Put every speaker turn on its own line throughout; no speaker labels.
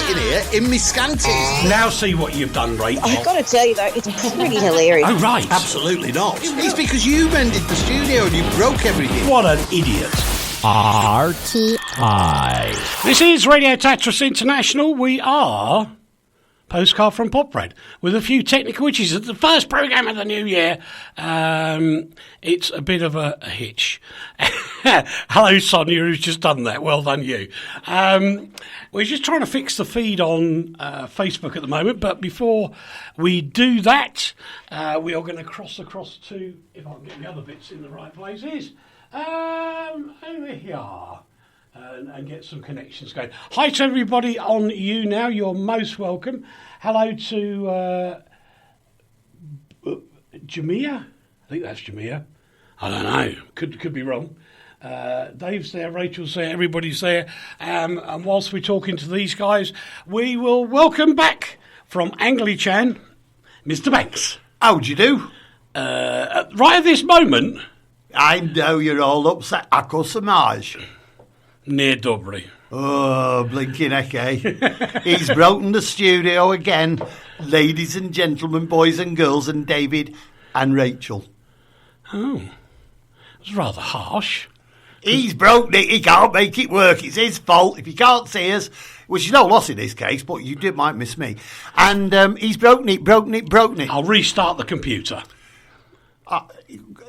sitting here in my scanties.
Now see what you've done, Rach.
I've got to tell you, though, it's pretty hilarious.
Oh, right.
Absolutely not. It's because you mended the studio and you broke everything.
What an idiot.
RTI.
This is Radio Tatras International. We are Postcard from Poprad with a few technical issues. It's the first programme of the new year. It's a bit of a hitch. Hello, Sonia, who's just done that. Well done, you. We're just trying to fix the feed on Facebook at the moment, but before we do that, we are going to cross across to, if I can get the other bits in the right places, over here. And get some connections going. Hi to everybody on you now. You're most welcome. Hello to Jamia. I think that's Jamia. I don't know. Could be wrong. Dave's there. Rachel's there. Everybody's there. And whilst we're talking to these guys, we will welcome back from Anglichan, Mr. Banks.
How do you do?
Right at this moment.
I know you're all upset. Ako Samaj.
Near Dubry.
Oh, blinking heck, eh? He's broken the studio again. Ladies and gentlemen, boys and girls, and David and Rachel.
Oh, it was rather harsh.
He's broken it. He can't make it work. It's his fault. If you can't see us, which is no loss in this case, but you might miss me. And he's broken it.
I'll restart the computer.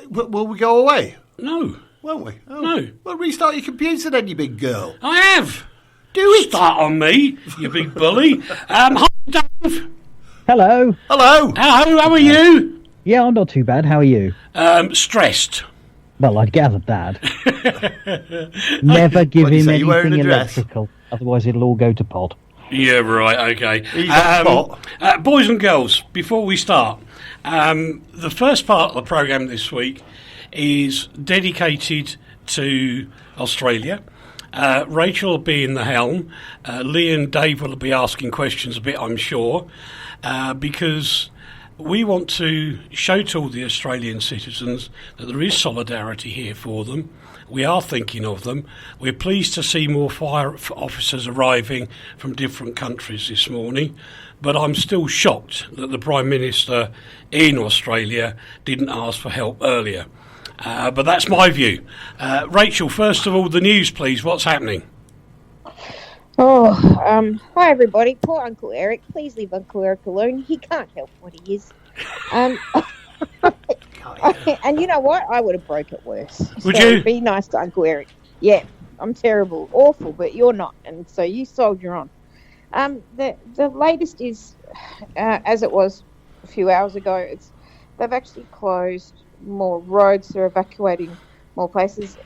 Will we go away?
No.
Won't we? Oh.
No.
Well, restart your computer then, you big girl.
I have.
Do it.
Start on me, you big bully. Hi, Dave.
Hello.
Hello.
How are you?
Yeah, I'm not too bad. How are you?
Stressed.
Well, I gathered that. Never give him anything electrical, otherwise it'll all go to pot.
Yeah, right, okay.
He's on pot.
Boys and girls, before we start, the first part of the programme this week is dedicated to Australia. Rachel will be in the helm. Lee and Dave will be asking questions a bit, I'm sure, because we want to show to all the Australian citizens that there is solidarity here for them. We are thinking of them. We're pleased to see more fire officers arriving from different countries this morning, but I'm still shocked that the Prime Minister in Australia didn't ask for help earlier. But that's my view. Rachel, first of all, the news, please. What's happening?
Hi everybody. Poor Uncle Eric. Please leave Uncle Eric alone. He can't help what he is. And you know what? I would have broke it worse.
Would
so
you?
Be nice to Uncle Eric. Yeah, I'm terrible, awful, but you're not, and so you soldier on. The latest is, as it was a few hours ago, they've actually closed more roads. They're evacuating more places.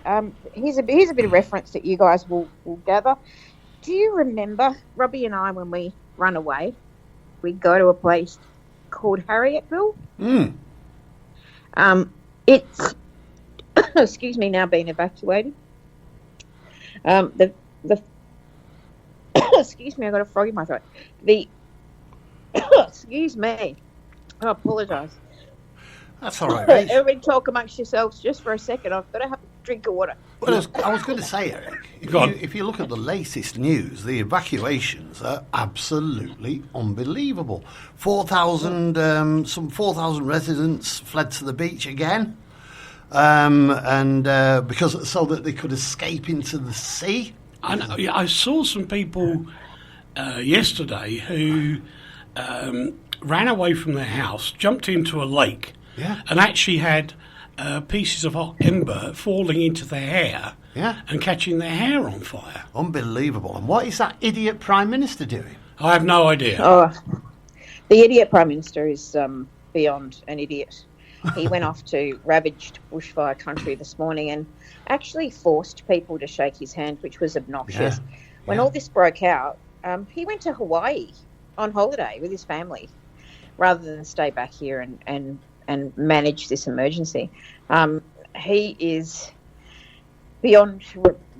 Here's a bit of reference that you guys will gather. Do you remember, Robbie and I, when we run away, we'd go to a place called Harrietville? It's excuse me, now being evacuated. Excuse me, I got a frog in my throat. Excuse me, I apologise.
That's all right, Rach.
Everybody talk amongst yourselves just for a second. I've got to have a drink of water.
Well, I was going to say, Eric, if you look at the latest news, the evacuations are absolutely unbelievable. 4,000, some 4,000 residents fled to the beach again, because so that they could escape into the sea.
I saw some people yesterday who ran away from their house, jumped into a lake, and actually had pieces of hot ember falling into their hair and catching their hair on fire.
Unbelievable. And what is that idiot Prime Minister doing?
I have no idea.
The idiot Prime Minister is beyond an idiot. He went off to ravaged bushfire country this morning and actually forced people to shake his hand, which was obnoxious. When all this broke out, he went to Hawaii on holiday with his family rather than stay back here and manage this emergency. He is beyond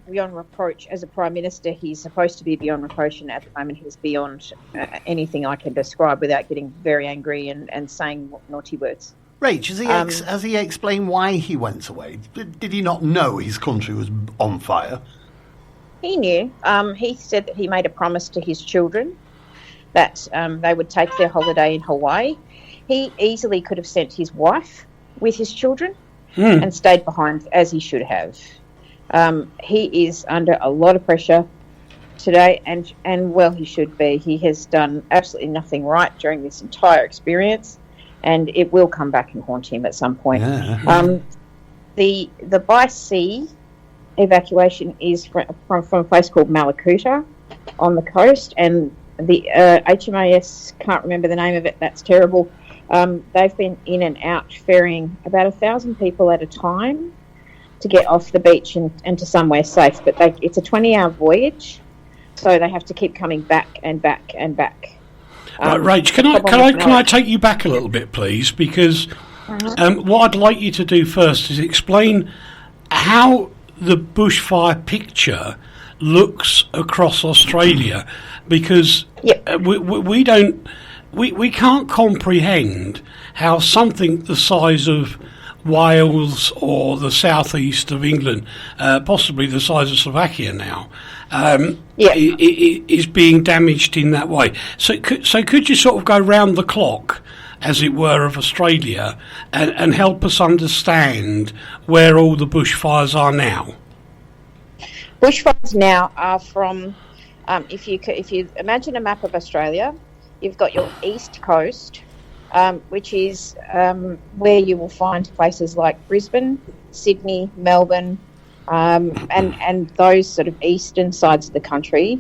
reproach as a Prime Minister. He's supposed to be beyond reproach, and at the moment he's beyond anything I can describe without getting very angry and saying naughty words.
Rach, has he explained why he went away? Did he not know his country was on fire?
He knew. He said that he made a promise to his children that they would take their holiday in Hawaii. He easily could have sent his wife with his children and stayed behind, as he should have. He is under a lot of pressure today, and well, he should be. He has done absolutely nothing right during this entire experience, and it will come back and haunt him at some point. Yeah. The by sea evacuation is from a place called Malakuta on the coast, and the HMAS, can't remember the name of it, that's terrible. They've been in and out ferrying about 1,000 people at a time to get off the beach and to somewhere safe, but it's a 20-hour voyage, so they have to keep coming back and back and back.
Right, Rach, can I take you back a little bit, please? Because what I'd like you to do first is explain how the bushfire picture looks across Australia, because we can't comprehend how something the size of Wales or the southeast of England, possibly the size of Slovakia now, is being damaged in that way. So could you sort of go round the clock, as it were, of Australia and help us understand where all the bushfires are now?
Bushfires now are from, if you imagine a map of Australia, you've got your east coast, which is where you will find places like Brisbane, Sydney, Melbourne, and those sort of eastern sides of the country.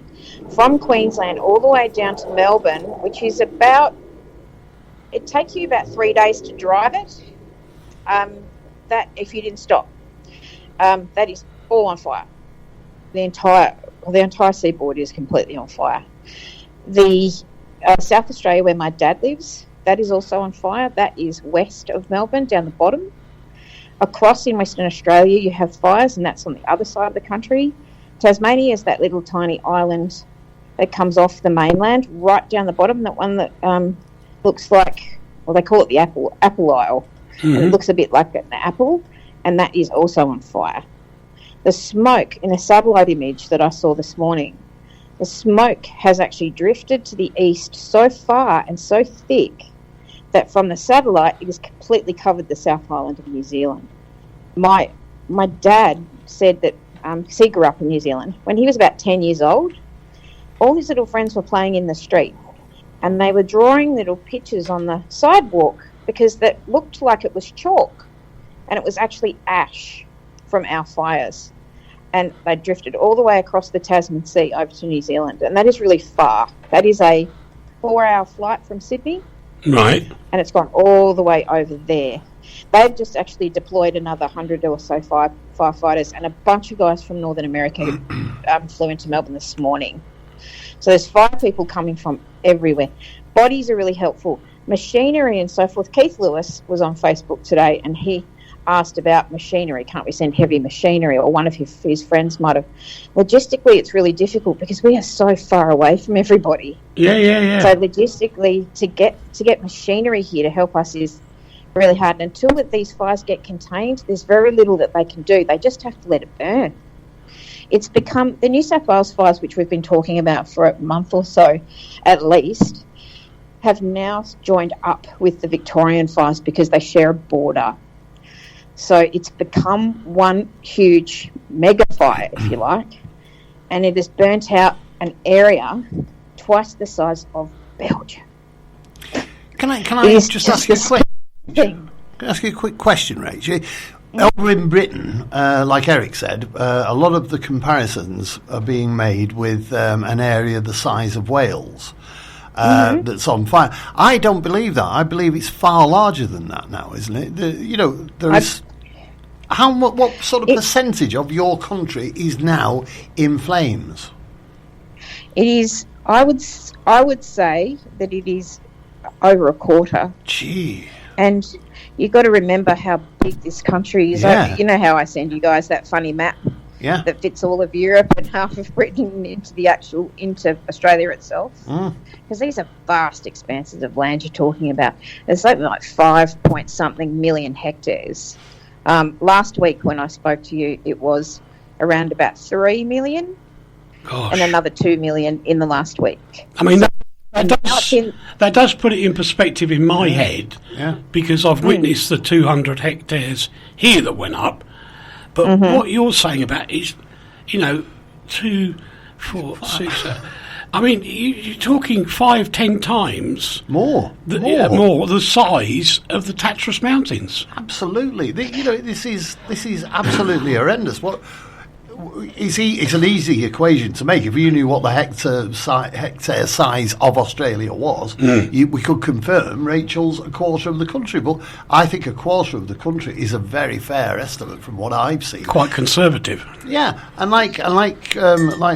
From Queensland all the way down to Melbourne, which is it takes you about 3 days to drive it, that if you didn't stop. That is all on fire. The entire seaboard is completely on fire. The South Australia, where my dad lives, that is also on fire. That is west of Melbourne, down the bottom. Across in Western Australia, you have fires, and that's on the other side of the country. Tasmania is that little tiny island that comes off the mainland, right down the bottom, that one that looks like, well, they call it the Apple Isle. And it looks a bit like an apple, and that is also on fire. The smoke in a satellite image that I saw this morning, the smoke has actually drifted to the east so far and so thick that from the satellite it has completely covered the South Island of New Zealand. My dad said that he grew up in New Zealand. When he was about 10 years old, all his little friends were playing in the street, and they were drawing little pictures on the sidewalk because that looked like it was chalk, and it was actually ash from our fires. And they drifted all the way across the Tasman Sea over to New Zealand, and that is really far. That is a 4-hour flight from Sydney.
Right.
And it's gone all the way over there. They've just actually deployed another 100 or so firefighters, and a bunch of guys from Northern America flew into Melbourne this morning. So there's 5 people coming from everywhere. Bodies are really helpful. Machinery and so forth. Keith Lewis was on Facebook today, and he asked about machinery. Can't we send heavy machinery? Or one of his friends might have. Logistically, it's really difficult because we are so far away from everybody.
Yeah.
So logistically, to get machinery here to help us is really hard. And until these fires get contained, there's very little that they can do. They just have to let it burn. It's become the New South Wales fires, which we've been talking about for a month or so at least, have now joined up with the Victorian fires because they share a border. So it's become one huge mega fire, if you like, and it has burnt out an area twice the size of Belgium.
Can I just ask you a question? Can I ask you a quick question, Rach? Over in Britain, like Eric said, a lot of the comparisons are being made with an area the size of Wales. That's on fire. I don't believe that. I believe it's far larger than that now, isn't it? There is. What sort of percentage of your country is now in flames?
It is. I would say that it is over a quarter.
Gee.
And you've got to remember how big this country is.
Yeah.
You know how I send you guys that funny map that fits all of Europe and half of Britain into Australia itself. Because these are vast expanses of land you're talking about. There's something like 5-point-something million hectares. Last week when I spoke to you, it was around about 3 million. and another 2 million in the last week.
I mean, that does put it in perspective in my head, because I've witnessed the 200 hectares here that went up. But what you're saying about is, 2, 4, 6... I mean, you're talking 5-10 times
more
the size of the Tatras Mountains.
Absolutely, this is absolutely horrendous. It's an easy equation to make. If you knew what the hectare size of Australia was, we could confirm Rachel's a quarter of the country. But I think a quarter of the country is a very fair estimate from what I've seen.
Quite conservative.
Yeah, and like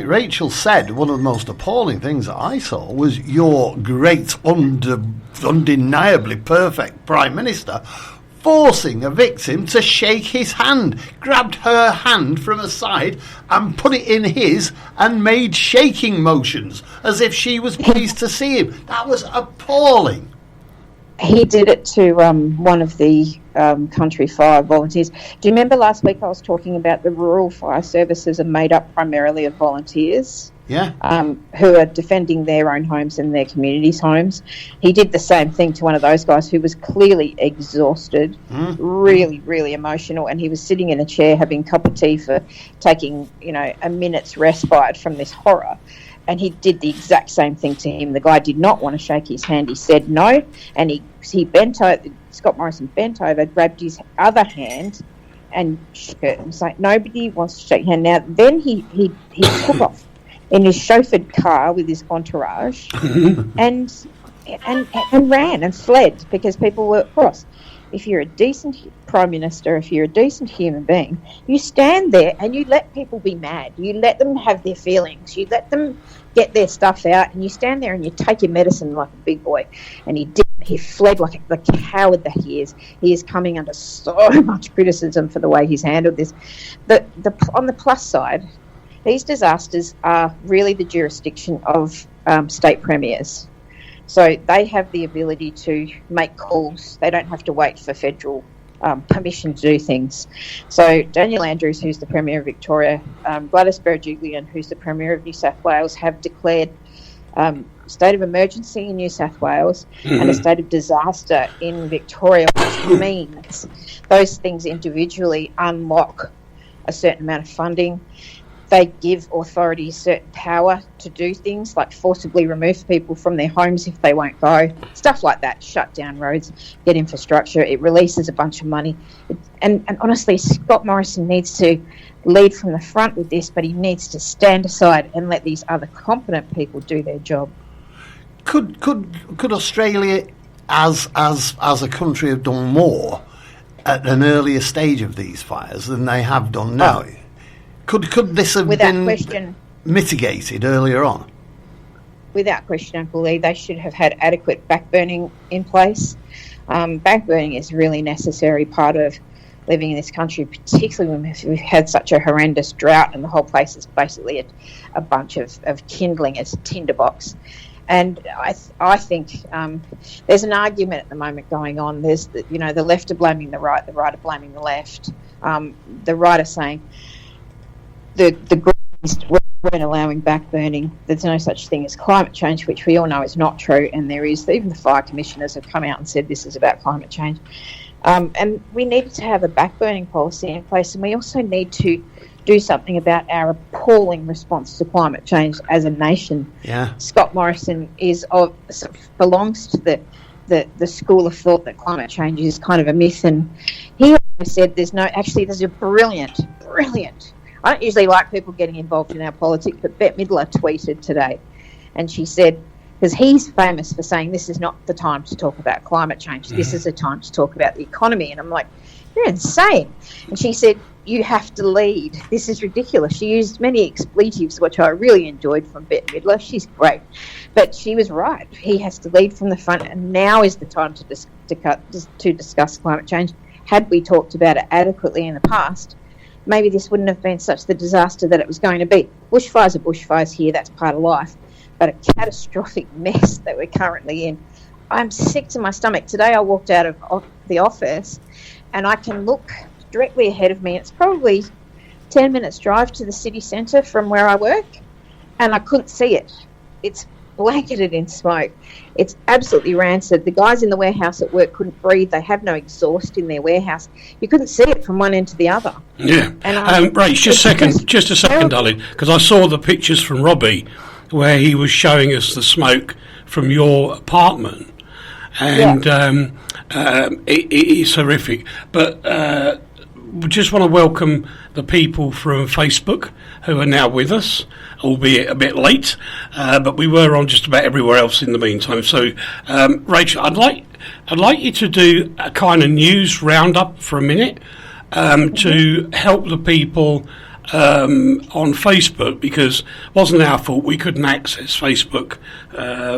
Rachel said, one of the most appalling things that I saw was your great, undeniably perfect Prime Minister forcing a victim to shake his hand, grabbed her hand from her side and put it in his and made shaking motions as if she was pleased to see him. That was appalling.
He did it to one of the country fire volunteers. Do you remember last week I was talking about the rural fire services are made up primarily of volunteers?
Yeah.
Who are defending their own homes and their communities' homes. He did the same thing to one of those guys who was clearly exhausted, really, really emotional, and he was sitting in a chair having a cup of tea for taking, a minute's respite from this horror. And he did the exact same thing to him. The guy did not want to shake his hand. He said no, and he bent over. Scott Morrison bent over, grabbed his other hand, and shook it. And was like, nobody wants to shake hand now. Then he took off in his chauffeured car with his entourage, and ran and fled because people were cross. If you're a decent Prime Minister, if you're a decent human being, you stand there and you let people be mad. You let them have their feelings. You let them get their stuff out, and you stand there and you take your medicine like a big boy. And he did. He fled like the coward that he is. He is coming under so much criticism for the way he's handled this. On the plus side, these disasters are really the jurisdiction of state premiers. So they have the ability to make calls. They don't have to wait for federal permission to do things. So Daniel Andrews, who's the Premier of Victoria, Gladys Berejiklian, who's the Premier of New South Wales, have declared state of emergency in New South Wales and a state of disaster in Victoria, which means those things individually unlock a certain amount of funding. They give authorities certain power to do things like forcibly remove people from their homes if they won't go, stuff like that, shut down roads, get infrastructure. It releases a bunch of money. And honestly, Scott Morrison needs to lead from the front with this, but he needs to stand aside and let these other competent people do their job.
Could Australia, as a country, have done more at an earlier stage of these fires than they have done now? Could this have been mitigated earlier on?
Without question, Uncle Lee, they should have had adequate backburning in place. Backburning is a really necessary part of living in this country, particularly when we've had such a horrendous drought and the whole place is basically a bunch of kindling as a tinderbox. And I think there's an argument at the moment going on. There's the left are blaming the right are blaming the left. The right are saying the Greens weren't allowing backburning. There's no such thing as climate change, which we all know is not true, and there is. Even the fire commissioners have come out and said this is about climate change. And we needed to have a backburning policy in place, and we also need to do something about our appalling response to climate change as a nation.
Yeah.
Scott Morrison belongs to the school of thought that climate change is kind of a myth, and he said there's a brilliant. I don't usually like people getting involved in our politics, but Bette Midler tweeted today, and she said, because he's famous for saying this is not the time to talk about climate change, this is a time to talk about the economy. And I'm like, you're insane. And she said, you have to lead. This is ridiculous. She used many expletives, which I really enjoyed from Bette Midler. She's great. But she was right. He has to lead from the front, and now is the time to discuss climate change. Had we talked about it adequately in the past, maybe this wouldn't have been such the disaster that it was going to be. Bushfires are bushfires here, that's part of life. But a catastrophic mess that we're currently in. I'm sick to my stomach. Today I walked out of the office and I can look directly ahead of me. It's probably 10 minutes drive to the city centre from where I work. and I couldn't see it. It's blanketed in smoke. It's absolutely rancid. The guys in the warehouse at work couldn't breathe. They have no exhaust in their warehouse. You couldn't see it from one end to the other.
Yeah. Rach, just a second, darling, because I saw the pictures from Robbie where he was showing us the smoke from your apartment, and it is horrific. But we just want to welcome the people from Facebook who are now with us, albeit a bit late, but we were on just about everywhere else in the meantime. So, Rachel, I'd like you to do a kind of news roundup for a minute to help the people on Facebook, because it wasn't our fault. We couldn't access Facebook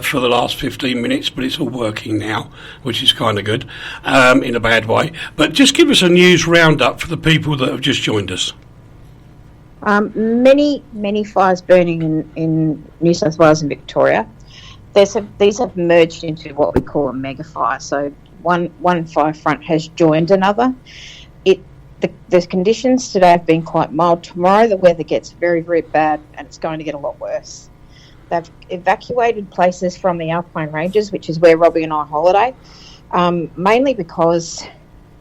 for the last 15 minutes, but it's all working now, which is kind of good in a bad way. But just give us a news roundup for the people that have just joined us.
Many fires burning in New South Wales and Victoria. These have merged into what we call a mega fire. So one fire front has joined another. The conditions today have been quite mild. Tomorrow the weather gets very, very bad, and it's going to get a lot worse. They've evacuated places from the Alpine Ranges, which is where Robbie and I holiday, mainly because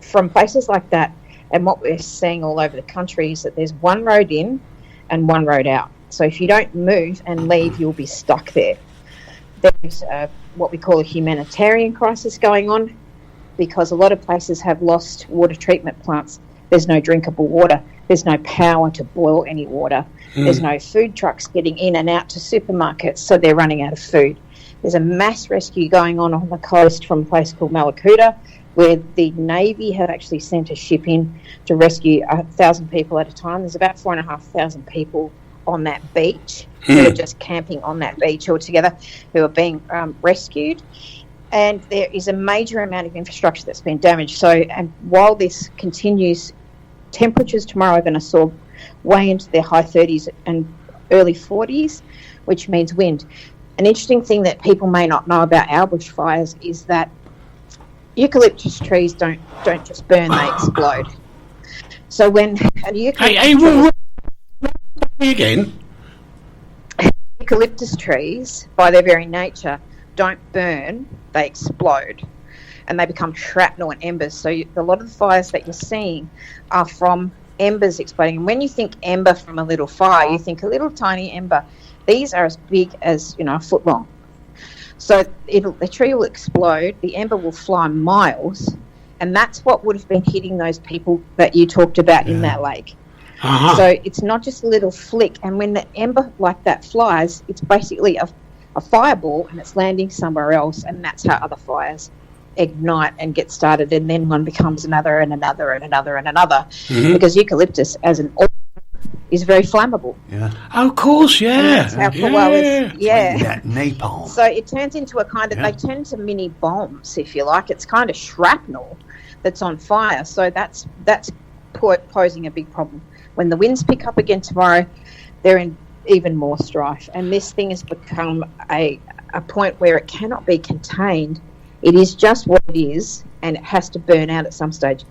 from places like that, and what we're seeing all over the country is that there's one road in and one road out. So if you don't move and leave, you'll be stuck there. There's what we call a humanitarian crisis going on, because a lot of places have lost water treatment plants. There's no drinkable water. There's no power to boil any water. There's no food trucks getting in and out to supermarkets, so they're running out of food. There's a mass rescue going on the coast from a place called Malakuta, where the Navy have actually sent a ship in to rescue 1,000 people at a time. There's about 4,500 people on that beach who are just camping on that beach altogether, who are being rescued. And there is a major amount of infrastructure that's been damaged. So, and while this continues, temperatures tomorrow are going to soar way into their high 30s and early 40s, which means wind. An interesting thing that people may not know about our bushfires is that eucalyptus trees don't just burn, they explode. So when eucalyptus trees, by their very nature, don't burn, they explode, and they become shrapnel and embers. So a lot of the fires that you're seeing are from embers exploding. And when you think ember from a little fire, you think a little tiny ember. These are as big as, a foot long. So the tree will explode, the ember will fly miles, and that's what would have been hitting those people that you talked about in that lake. Uh-huh. So it's not just a little flick, and when the ember like that flies, it's basically a fireball, and it's landing somewhere else, and that's how other fires ignite and get started, and then one becomes another and another and another and another, because eucalyptus as an oil is very flammable.
Yeah. Oh, of course, yeah.
And that's how flowers,
napalm.
So it turns into a kind of, they turn into mini bombs, if you like. It's kind of shrapnel that's on fire. So that's posing a big problem. When the winds pick up again tomorrow, they're in even more strife. And this thing has become a point where it cannot be contained. It is just what it is, and it has to burn out at some stage.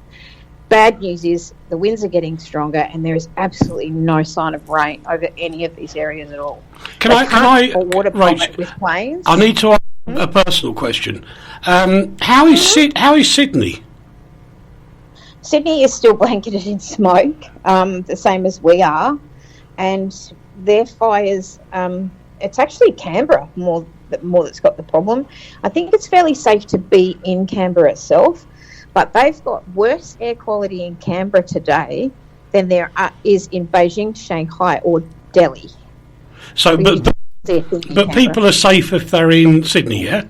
Bad news is the winds are getting stronger, and there is absolutely no sign of rain over any of these areas at all.
Can I
water
Rach,
with planes?
I need to ask a personal question. How is Sydney?
Sydney is still blanketed in smoke, the same as we are, and their fires. It's actually Canberra more that's got the problem. I think it's fairly safe to be in Canberra itself. But they've got worse air quality in Canberra today than there is in Beijing, Shanghai, or Delhi.
So, but people are safe if they're in Sydney, yeah?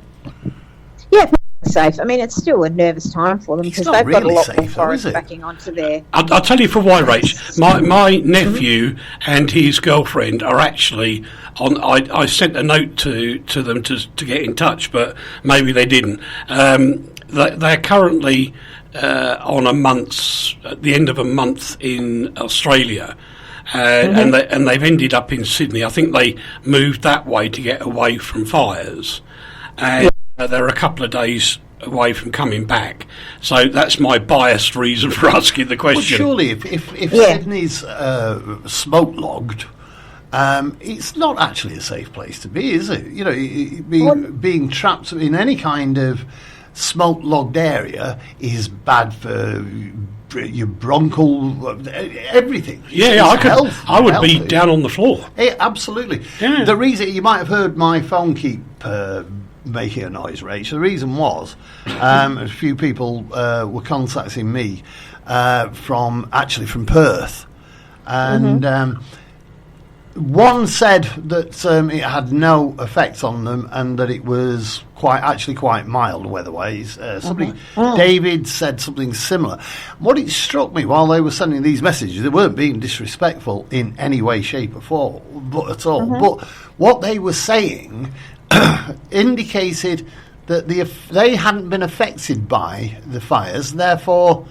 Yeah, people are safe. I mean, it's still a nervous time for them because they've got a lot more forest backing onto their...
I'll tell you for why, Rach. My nephew and his girlfriend are actually on... I sent a note to them to get in touch, but maybe they didn't. They're currently at the end of a month in Australia, and they've ended up in Sydney. I think they moved that way to get away from fires, and they're a couple of days away from coming back. So that's my biased reason for asking the question.
Well, surely if Sydney's smoke logged, it's not actually a safe place to be, is it? You know, being trapped in any kind of smoke-logged area is bad for your bronchial, everything.
Yeah, I would be down on the floor.
Yeah, absolutely.
Yeah.
The reason, you might have heard my phone keep making a noise, Rach. The reason was a few people were contacting me from Perth, and one said that it had no effect on them and that it was quite mild weather-wise. David said something similar. What it struck me while they were sending these messages, they weren't being disrespectful in any way, shape or form, but But what they were saying indicated that they hadn't been affected by the fires, therefore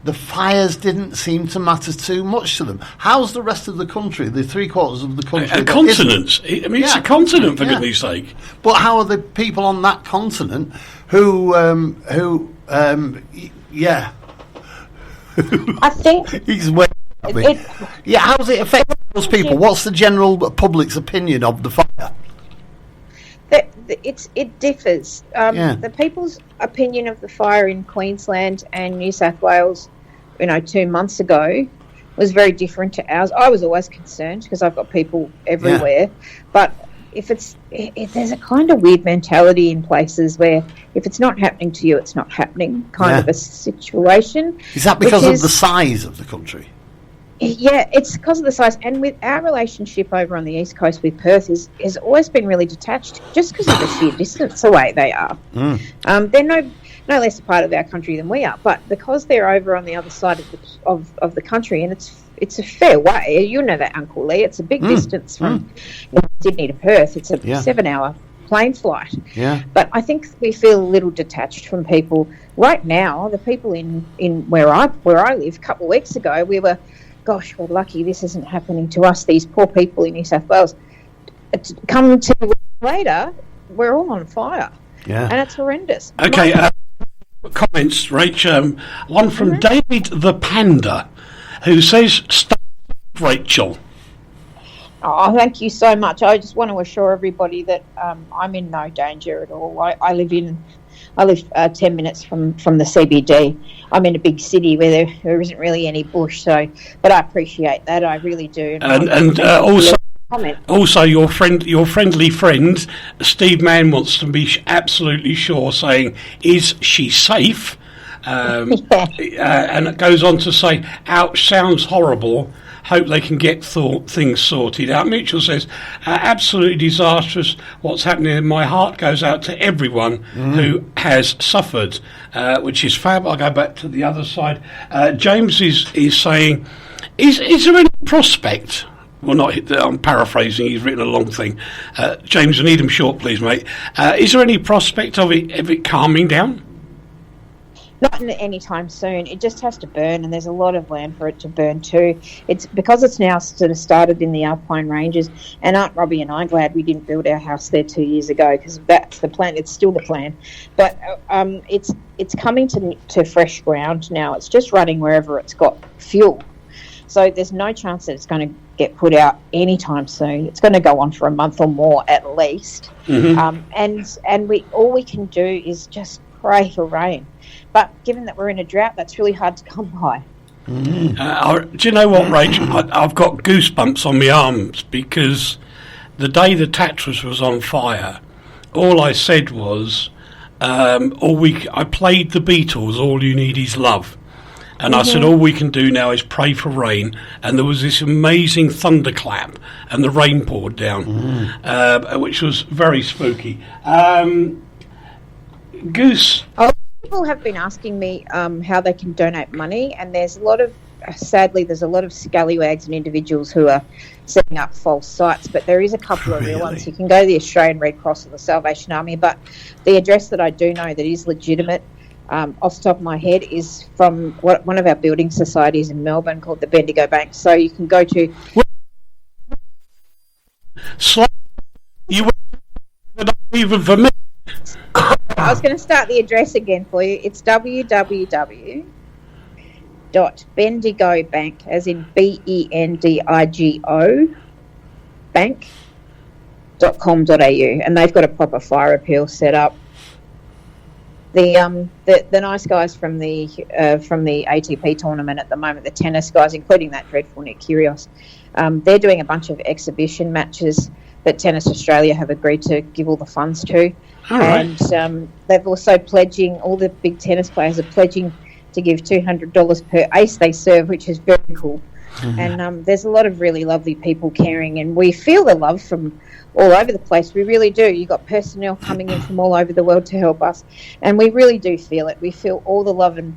the fires didn't seem to matter too much to them. How's the rest of the country, the three-quarters of the country?
A continent. It's a continent, for goodness sake.
But how are the people on that continent who
I think
he's waiting at me. How's it affect those people? What's the general public's opinion of the fire?
It differs. The people's opinion of the fire in Queensland and New South Wales, 2 months ago, was very different to ours. I was always concerned because I've got people everywhere, but if there's a kind of weird mentality in places where if it's not happening to you, it's not happening kind of a situation.
Is that because of the size of the country?
Yeah, it's because of the size, and with our relationship over on the east coast with Perth has always been really detached, just because of the sheer distance away they are. They're no less a part of our country than we are, but because they're over on the other side of the country, and it's a fair way. You know that, Uncle Lee. It's a big distance from Sydney to Perth. It's a 7-hour plane flight.
Yeah.
But I think we feel a little detached from people right now. The people in where I live, a couple of weeks ago, we were, gosh, we're lucky this isn't happening to us, these poor people in New South Wales. Come 2 weeks later, we're all on fire.
Yeah.
And it's horrendous.
Okay, comments, Rach. One from David the Panda, who says, "Stop, Rachel."
Oh, thank you so much. I just want to assure everybody that I'm in no danger at all. I live 10 minutes from the CBD. I'm in a big city where there isn't really any bush, but I appreciate that. I really do.
And also your friendly friend Steve Mann wants to be absolutely sure, saying, "Is she safe?" And it goes on to say, "Ouch, sounds horrible. Hope they can get things sorted out." Mitchell says, "Absolutely disastrous what's happening, and my heart goes out to everyone who has suffered," which is fab. I'll go back to the other side. James is saying, is there any prospect? Well, I'm paraphrasing, he's written a long thing. James, I need him short, please, mate. Is there any prospect of it calming down?
Not any time soon. It just has to burn, and there's a lot of land for it to burn too. It's because it's now sort of started in the Alpine Ranges, and Aunt Robbie and I are glad we didn't build our house there 2 years ago, because that's the plan. It's still the plan, but it's coming to fresh ground now. It's just running wherever it's got fuel, so there's no chance that it's going to get put out anytime soon. It's going to go on for a month or more at least, and all we can do is just pray for rain. But given that we're in a drought, that's really hard to come by.
Do you know what, Rach? I've got goosebumps on my arms, because the day the Tatras was on fire, all I said was, I played the Beatles, "All You Need Is Love." And I said, all we can do now is pray for rain. And there was this amazing thunderclap, and the rain poured down, which was very spooky. Goose.
People have been asking me how they can donate money, and there's a lot of scallywags and individuals who are setting up false sites, but there is a couple of real ones. You can go to the Australian Red Cross or the Salvation Army, but the address that I do know that is legitimate, off the top of my head, is from one of our building societies in Melbourne called the Bendigo Bank. So you can go to...
Even for me.
I was going to start the address again for you. It's www.bendigobank, as in BENDIGO, bank.com.au, and they've got a proper fire appeal set up. The nice guys from the ATP tournament at the moment, the tennis guys, including that dreadful Nick Kyrgios, they're doing a bunch of exhibition matches that Tennis Australia have agreed to give all the funds to.
All right.
And they've also pledging, all the big tennis players are pledging to give $200 per ace they serve, which is very cool. Mm-hmm. And there's a lot of really lovely people caring, and we feel the love from all over the place. We really do. You've got personnel coming in from all over the world to help us, and we really do feel it. We feel all the love and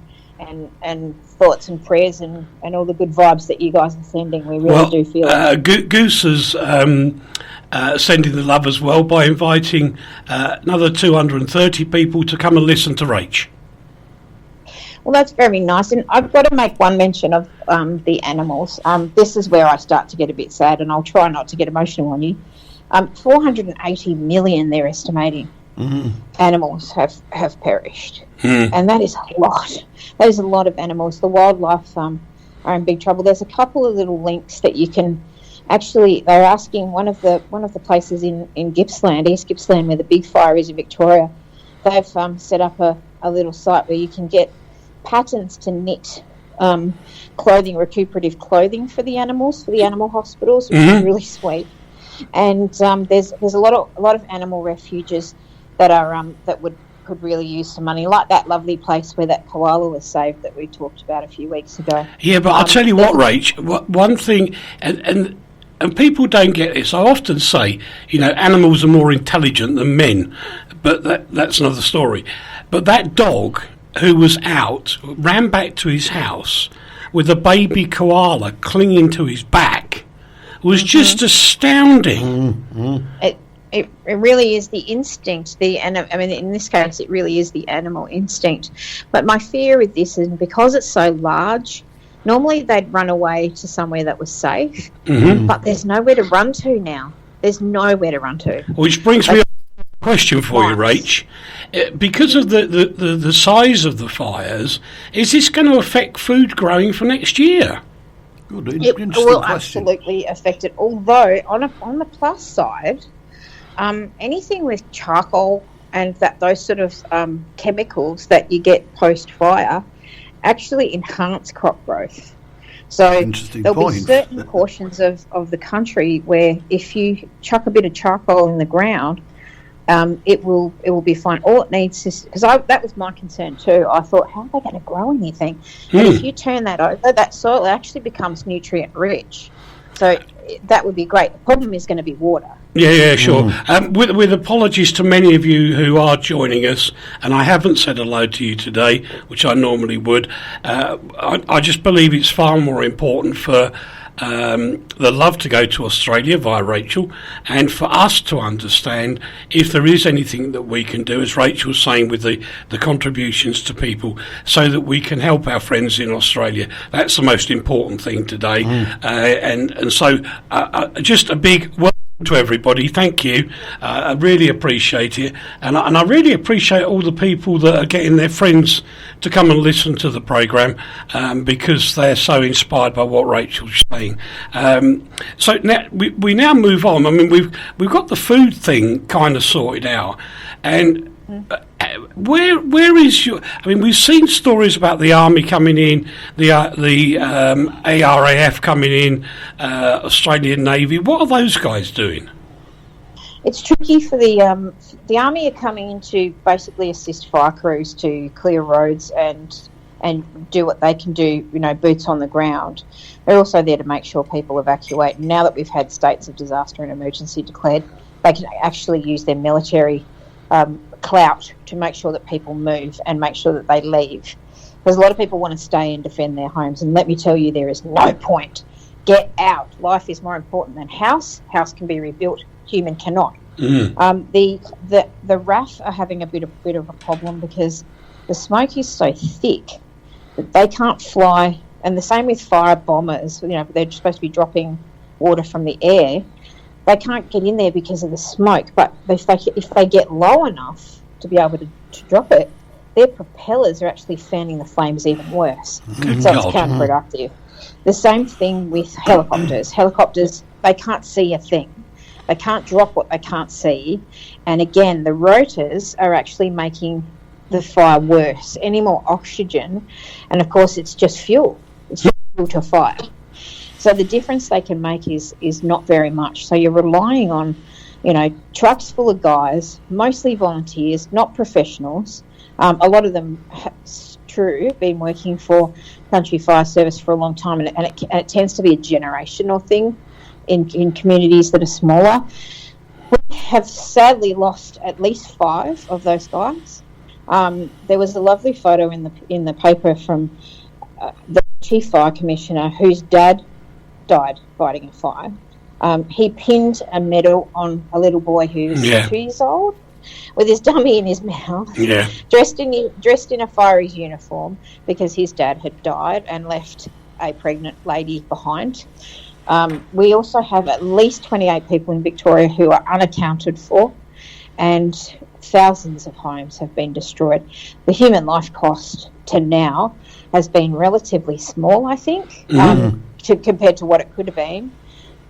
thoughts and prayers and all the good vibes that you guys are sending. We really do feel it.
Goose is sending the love as well by inviting another 230 people to come and listen to Rach.
Well, that's very nice. And I've got to make one mention of the animals. This is where I start to get a bit sad, and I'll try not to get emotional on you. 480 million, they're estimating, animals have perished. And that is a lot. That is a lot of animals. The wildlife are in big trouble. There's a couple of little links that you can actually, they're asking one of the places in Gippsland, East Gippsland, where the big fire is in Victoria, they've set up a little site where you can get patterns to knit clothing, recuperative clothing for the animals, for the animal hospitals, which is really sweet. And there's a lot of animal refuges that are could really use some money, like that lovely place where that koala was saved that we talked about a few weeks ago.
Yeah, but I'll tell you what, Rach, one thing, and people don't get this. I often say, animals are more intelligent than men, but that's another story. But that dog who was out ran back to his house with a baby koala clinging to his back was just astounding.
It really is the instinct. In this case, it really is the animal instinct. But my fear with this is because it's so large, normally they'd run away to somewhere that was safe, but there's nowhere to run to now. There's nowhere to run to.
Which brings me a question for you, Rach. Because of the size of the fires, is this going to affect food growing for next year?
Good,
it will absolutely affect it. Although, on the plus side, anything with charcoal and those sort of chemicals that you get post-fire actually enhance crop growth. So there'll be certain portions of the country where if you chuck a bit of charcoal in the ground, it will be fine. All it needs is, because that was my concern too. I thought, how are they going to grow anything? And if you turn that over, that soil actually becomes nutrient rich. So that would be great. The problem is going to be water.
Yeah, sure. With apologies to many of you who are joining us, and I haven't said hello to you today, which I normally would. I just believe it's far more important for the love to go to Australia via Rachel, and for us to understand if there is anything that we can do, as Rachel's saying, with the contributions to people, so that we can help our friends in Australia. That's the most important thing today. And so just a big welcome to everybody. Thank you. I really appreciate it, and I really appreciate all the people that are getting their friends to come and listen to the programme, because they're so inspired by what Rachel's saying. So now we now move on. I mean, we've got the food thing kind of sorted out, and where is your? I mean, we've seen stories about the army coming in, the ARAF coming in, Australian Navy. What are those guys doing?
It's tricky for the army are coming in to basically assist fire crews to clear roads and do what they can do. Boots on the ground. They're also there to make sure people evacuate. And now that we've had states of disaster and emergency declared, they can actually use their military clout to make sure that people move and make sure that they leave. Because a lot of people want to stay and defend their homes, and let me tell you, there is no point. Get out. Life is more important than house. House can be rebuilt. Human cannot. The RAF are having a bit of a problem because the smoke is so thick that they can't fly, and the same with fire bombers. They're supposed to be dropping water from the air. They can't get in there because of the smoke, but if they get low enough to be able to drop it, their propellers are actually fanning the flames even worse. So it's counterproductive. The same thing with helicopters. Helicopters, they can't see a thing. They can't drop what they can't see. And again, the rotors are actually making the fire worse. Any more oxygen, and of course it's just fuel. It's just fuel to fire. So the difference they can make is not very much. So you're relying on, trucks full of guys, mostly volunteers, not professionals. A lot of them, it's true, been working for Country Fire Service for a long time, and it tends to be a generational thing in communities that are smaller. We have sadly lost at least 5 of those guys. There was a lovely photo in the paper from the Chief Fire Commissioner whose dad died fighting a fire. He pinned a medal on a little boy who's 2 years old with his dummy in his mouth, dressed in a fire's uniform because his dad had died and left a pregnant lady behind. We also have at least 28 people in Victoria who are unaccounted for, and thousands of homes have been destroyed. The human life cost to now has been relatively small, I think, compared to what it could have been.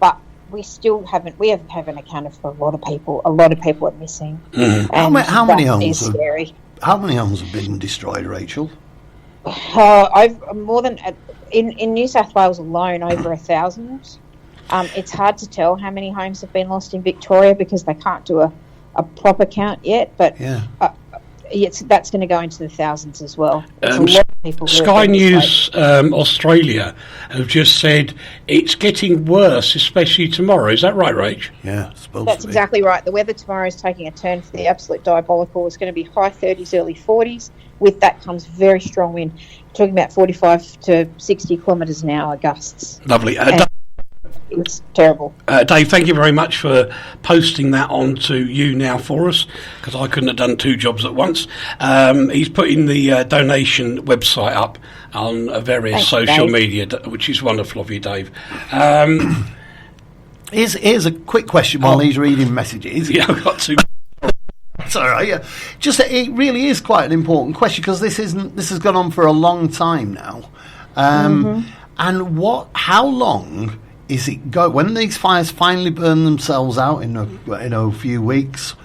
But we still haven't accounted for a lot of people. A lot of people are missing.
How many homes?
Scary.
How many homes have been destroyed, Rachel?
I've more than in New South Wales alone, over 1,000. It's hard to tell how many homes have been lost in Victoria because they can't do a proper count yet. But that's going to go into the thousands as well. A lot of people
Sky News Australia have just said it's getting worse, especially tomorrow. Is that right, Rach?
Yeah,
that's exactly right. The weather tomorrow is taking a turn for the absolute diabolical. It's going to be high 30s, early 40s. With that comes very strong wind. We're talking about 45 to 60 kilometres an hour gusts.
Lovely.
It's terrible.
Dave, thank you very much for posting that on to you now for us, because I couldn't have done 2 jobs at once. He's putting the donation website up on various social media, which is wonderful of you, Dave.
Here's a quick question while he's reading messages.
Yeah, I've got 2.
It's all right. Yeah, it really is quite an important question because this has gone on for a long time now. And how long is it go when these fires finally burn themselves out in a few weeks?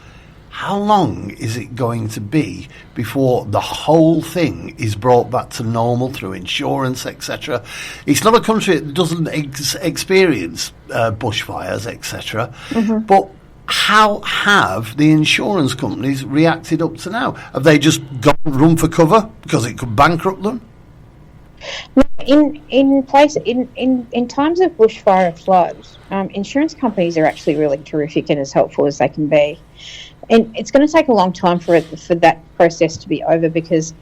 How long is it going to be before the whole thing is brought back to normal through insurance, etc.? It's not a country that doesn't experience bushfires, etc. But how have the insurance companies reacted up to now? Have they just run for cover because it could bankrupt them?
No, in times of bushfire floods, insurance companies are actually really terrific and as helpful as they can be. And it's going to take a long time for that process to be over because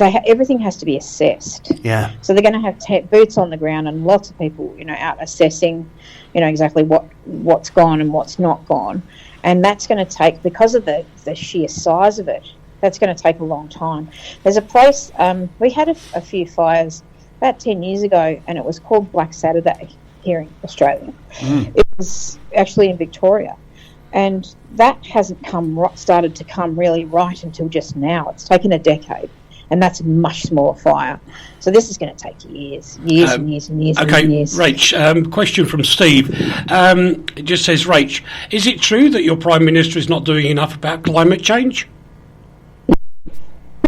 everything has to be assessed.
Yeah.
So they're going to have boots on the ground and lots of people, out assessing, exactly what's gone and what's not gone. And that's going to take, because of the sheer size of it, that's going to take a long time. There's a place, we had a few fires about 10 years ago, and it was called Black Saturday here in Australia. It was actually in Victoria. And that hasn't started to come really right until just now. It's taken a decade. And that's a much smaller fire. So this is going to take years and years and years and years.
Rach, question from Steve. It just says, Rach, is it true that your Prime Minister is not doing enough about climate change?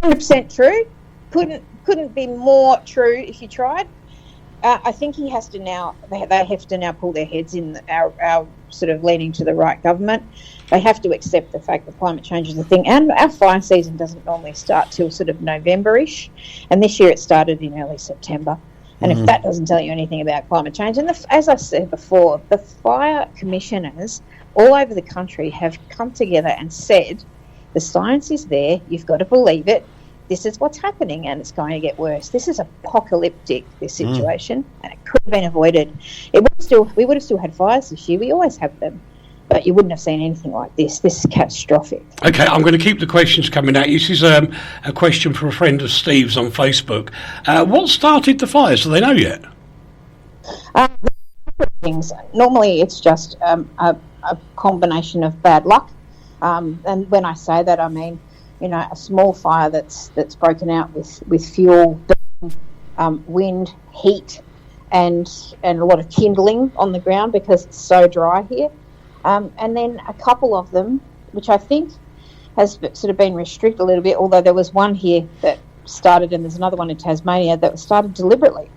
100% true. Couldn't be more true if you tried. I think he has to now. They have to now pull their heads in. Our sort of leaning to the right government. They have to accept the fact that climate change is a thing. And our fire season doesn't normally start till sort of November-ish, and this year it started in early September. And if that doesn't tell you anything about climate change, and as I said before, the fire commissioners all over the country have come together and said, the science is there. You've got to believe it. This is what's happening, and it's going to get worse. This is apocalyptic, this situation, and it could have been avoided. We would have still had fires this year. We always have them, but you wouldn't have seen anything like this. This is catastrophic.
Okay, I'm going to keep the questions coming out. This is a question from a friend of Steve's on Facebook. What started the fires? Do they know yet?
Things. Normally, it's just a combination of bad luck, and when I say that, I mean, a small fire that's broken out with fuel, wind, heat, and a lot of kindling on the ground because it's so dry here. And then a couple of them, which I think has sort of been restricted a little bit, although there was one here that started, and there's another one in Tasmania that was started deliberately.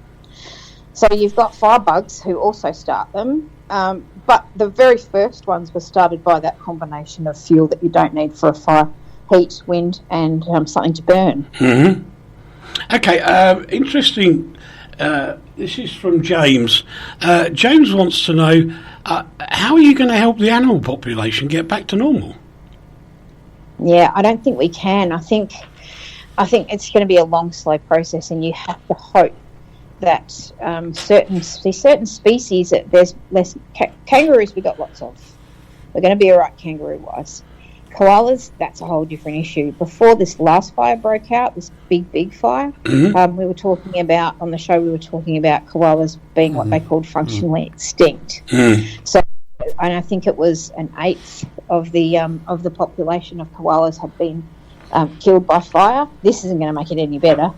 So you've got firebugs who also start them, but the very first ones were started by that combination of fuel that you don't need for a fire: heat, wind, and something to burn.
Mm-hmm. Okay, interesting. This is from James. James wants to know, how are you going to help the animal population get back to normal?
Yeah, I don't think we can. I think it's going to be a long, slow process, and you have to hope that certain species, that there's less kangaroos. We got lots of. We're going to be all right kangaroo-wise. Koalas, that's a whole different issue. Before this last fire broke out, this big fire, we were talking about, on the show, we were talking about koalas being what they called functionally extinct. So, and I think it was an eighth of the population of koalas have been killed by fire. This isn't going to make it any better.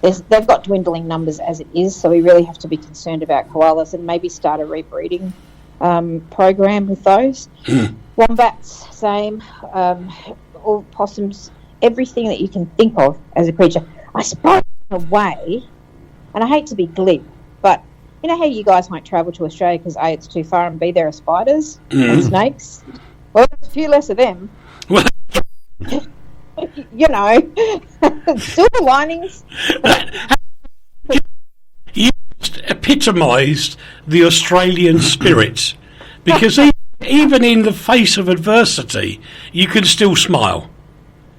They've got dwindling numbers as it is, so we really have to be concerned about koalas and maybe start a rebreeding program with those. Wombats, same. All possums, everything that you can think of as a creature. I suppose in a way, and I hate to be glib, but you know how you guys won't travel to Australia because A, it's too far, and B, there are spiders and snakes? Well, there's a few less of them. You know, silver linings.
You epitomised the Australian spirit, because even in the face of adversity, you can still smile.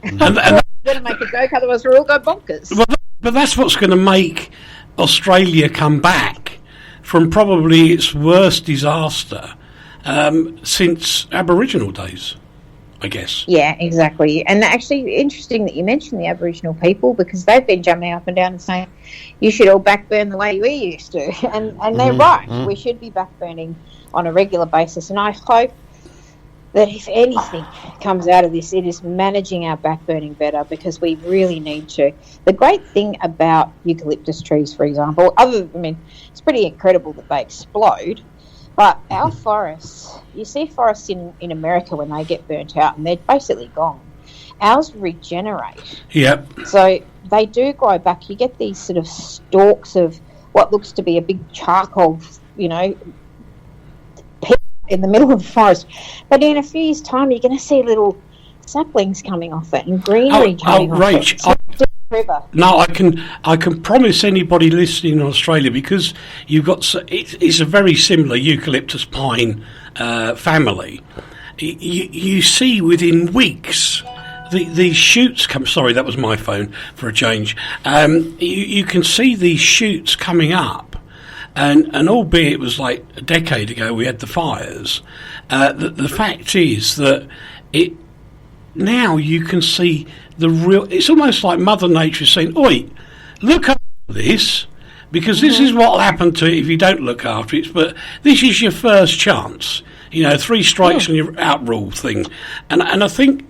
And you've got to make a joke, otherwise we'll all go bonkers.
But that's what's going to make Australia come back from probably its worst disaster since Aboriginal days, I guess. Yeah,
exactly. And actually, interesting that you mentioned the Aboriginal people, because they've been jumping up and down and saying, you should all backburn the way we used to. And they're right. We should be backburning on a regular basis. And I hope that if anything comes out of this, it is managing our backburning better, because we really need to. The great thing about eucalyptus trees, for example, it's pretty incredible that they explode. But our forests, you see forests in America when they get burnt out and they're basically gone. Ours regenerate.
Yep.
So they do grow back. You get these sort of stalks of what looks to be a big charcoal, pit in the middle of the forest. But in a few years' time, you're going to see little saplings coming off it and greenery coming off
Rach,
it. So
no, I can promise anybody listening in Australia, because you've got it's a very similar eucalyptus pine family. You see within weeks these shoots come. Sorry, that was my phone for a change. You can see these shoots coming up, and albeit it was like a decade ago we had the fires. The fact is that now you can see the real. It's almost like Mother Nature saying, "Oi, look after this, because this is what will happen to it if you don't look after it. But this is your first chance. 3 strikes and you're out rule thing." And I think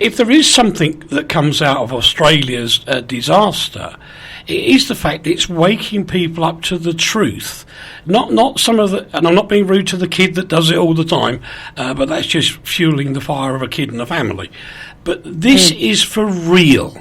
if there is something that comes out of Australia's disaster, it is the fact that it's waking people up to the truth. Not some of the, and I'm not being rude to the kid that does it all the time, but that's just fueling the fire of a kid and a family. But this is for real.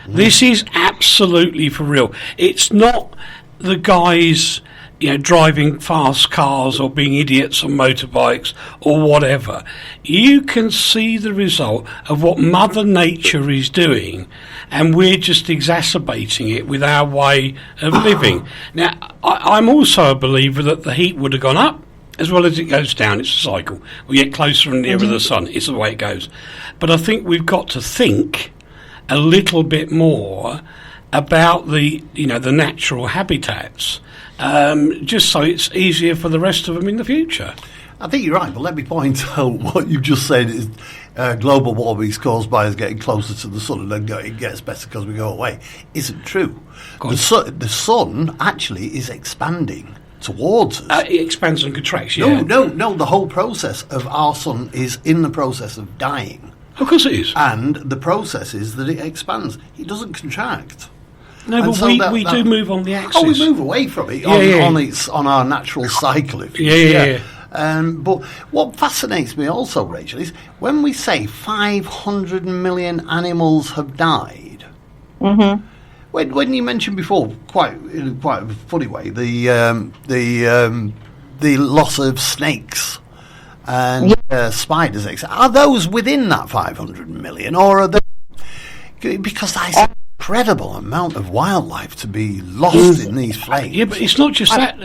This is absolutely for real. It's not the guys, driving fast cars or being idiots on motorbikes or whatever. You can see the result of what Mother Nature is doing, and we're just exacerbating it with our way of living. Now, I'm also a believer that the heat would have gone up as well as it goes down. It's a cycle. We get closer and nearer the sun. It's the way it goes. But I think we've got to think a little bit more about the natural habitats, just so it's easier for the rest of them in the future.
I think you're right, but let me point out what you just said is global warming is caused by us getting closer to the sun, and then it gets better because we go away. Isn't true. The sun actually is expanding towards us.
It expands and contracts, yeah.
No, the whole process of our sun is in the process of dying.
Of course it is.
And the process is that it expands. It doesn't contract.
No, and but so we do move on the axis.
Oh, we move away from it on our natural cycle. But what fascinates me also, Rachel, is when we say 500 million animals have died.
Mm-hmm.
When you mentioned before, in quite a funny way, the loss of snakes and spiders, etc. Are those within that 500 million, or are they? Because that's an incredible amount of wildlife to be lost in these flames.
Yeah, but it's not just that.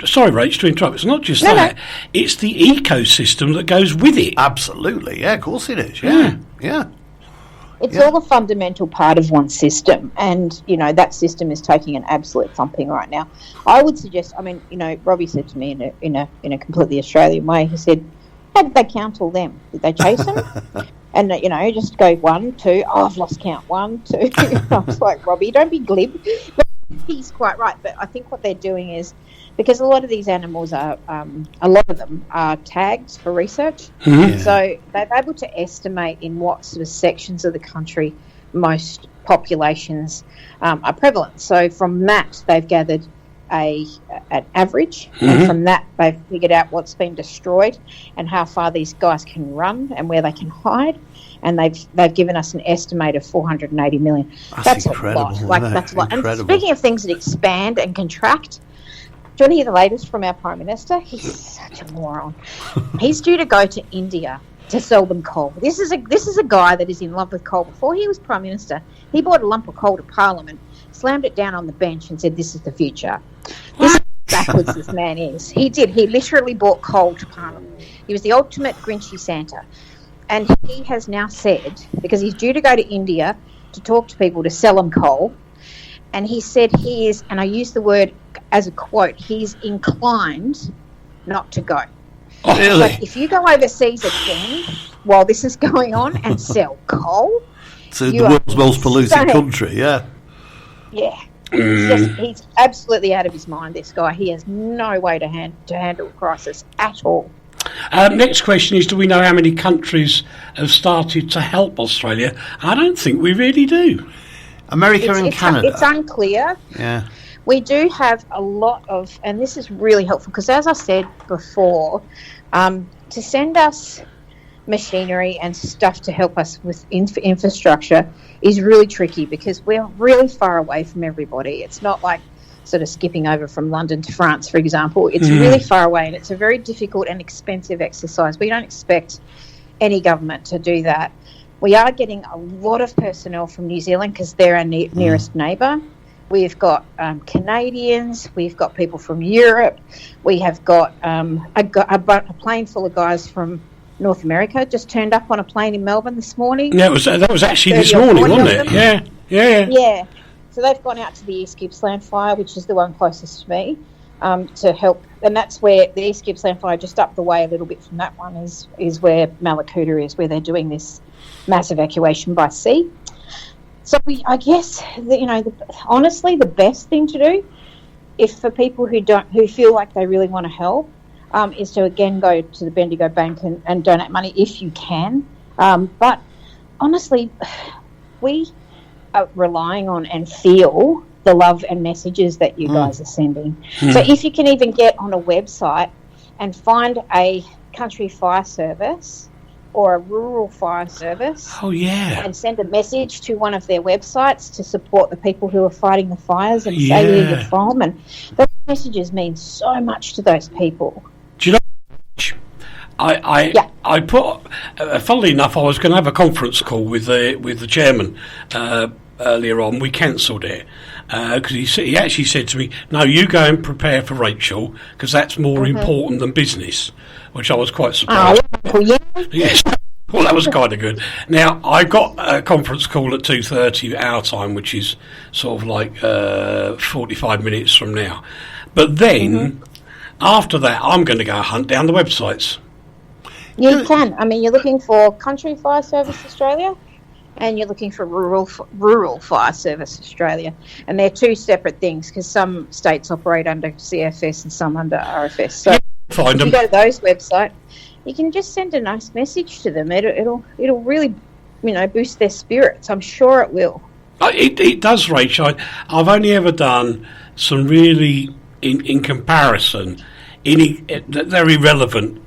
Sorry, Rach, to interrupt. It's not just that. No. It's the ecosystem that goes with it.
Absolutely. Yeah, of course it is. Yeah.
It's all a fundamental part of one system, and that system is taking an absolute thumping right now. I would suggest. I mean, Robbie said to me in a completely Australian way. He said, "How did they count all them? Did they chase them?" And just go 1, 2. Oh, I've lost count. 1, 2. I was like, Robbie, don't be glib. But he's quite right. But I think what they're doing is, because a lot of these animals are, a lot of them are tagged for research. Mm-hmm. So they're able to estimate in what sort of sections of the country most populations are prevalent. So from that, they've gathered an average, and from that they've figured out what's been destroyed and how far these guys can run and where they can hide, and they've given us an estimate of 480 million. That's incredible, a lot. That's a lot. And speaking of things that expand and contract, do you want to hear the latest from our Prime Minister? He's such a moron. He's due to go to India to sell them coal. This is a guy that is in love with coal. Before he was Prime Minister, he bought a lump of coal to Parliament, slammed it down on the bench and said, "This is the future." This is how backwards this man is. He did. He literally bought coal to Parliament. He was the ultimate Grinchy Santa. And he has now said, because he's due to go to India to talk to people to sell them coal, and he said he is, and I use the word as a quote, he's inclined not to go.
Oh, really?
But if you go overseas again while this is going on and sell coal,
to the world's most polluted country, yeah.
He's absolutely out of his mind, this guy. He has no way to handle a crisis at all.
Next question is, do we know how many countries have started to help Australia? I don't think we really do.
America and Canada.
It's unclear.
Yeah.
We do have a lot of, and this is really helpful, because as I said before, to send us machinery and stuff to help us with infrastructure is really tricky, because we're really far away from everybody. It's not like sort of skipping over from London to France, for example. It's really far away, and it's a very difficult and expensive exercise. We don't expect any government to do that. We are getting a lot of personnel from New Zealand because they're our nearest neighbour. We've got Canadians, we've got people from Europe, we have got a plane full of guys from North America just turned up on a plane in Melbourne this morning.
Yeah, that was actually this morning, wasn't it? Yeah.
So they've gone out to the East Gippsland fire, which is the one closest to me, to help. And that's where the East Gippsland fire, just up the way a little bit from that one, is where Mallacoota is, where they're doing this mass evacuation by sea. So I guess honestly, the best thing to do, if for people who feel like they really want to help, is to again go to the Bendigo Bank and donate money if you can. But honestly, we are relying on and feel the love and messages that you guys are sending. So if you can even get on a website and find a country fire service or a rural fire service, and send a message to one of their websites to support the people who are fighting the fires and say where you're from, and those messages mean so much to those people.
Do you know? I put. Funnily enough, I was going to have a conference call with the chairman earlier on. We cancelled it because he actually said to me, "No, you go and prepare for Rachel because that's more important than business," which I was quite surprised. Yes. Well, that was kind of good. Now, I got a conference call at 2:30 our time, which is sort of like 45 minutes from now. But then, after that, I'm going to go hunt down the websites.
You can. I mean, you're looking for Country Fire Service Australia, and you're looking for Rural Fire Service Australia. And they're two separate things, because some states operate under CFS and some under RFS. So if you go to those websites, you can just send a nice message to them. It'll really, boost their spirits. I'm sure it will.
It does, Rach. I've only ever done some really, in comparison, they're irrelevant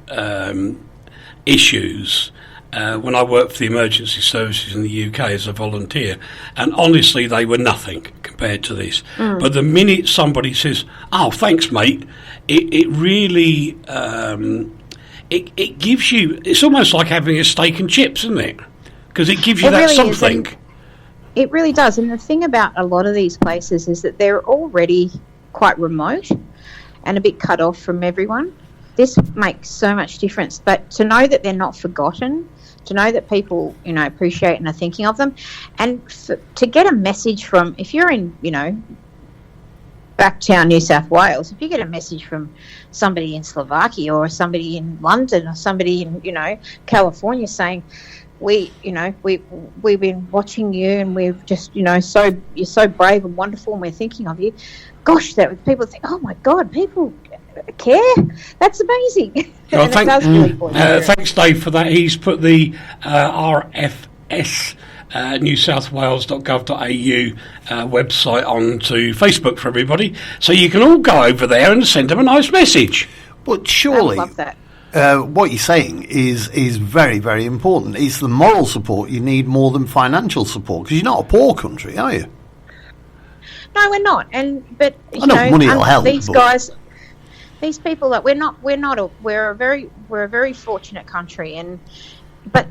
issues. When I worked for the emergency services in the UK as a volunteer, and honestly, they were nothing compared to this. But the minute somebody says, "Oh, thanks, mate," it really it gives you. It's almost like having a steak and chips, isn't it? Because it gives you that really something.
It really does. And the thing about a lot of these places is that they're already quite remote and a bit cut off from everyone. This makes so much difference. But to know that they're not forgotten, to know that people, appreciate and are thinking of them, and to get a message from, if you're in, Backtown, New South Wales, if you get a message from somebody in Slovakia or somebody in London or somebody in, California saying, we've been watching you and we've just, you're so brave and wonderful and we're thinking of you. Gosh, people think, oh my God, people care. That's amazing.
Well, thanks, Dave, for that. He's put the RFS newsouthwales.gov.au website onto Facebook for everybody, so you can all go over there and send them a nice message.
But surely,
I love that.
What you're saying is very, very important. It's the moral support you need more than financial support, because you're not a poor country, are you?
No, we're not. But
money will help.
These guys, these people that we're a very fortunate country, but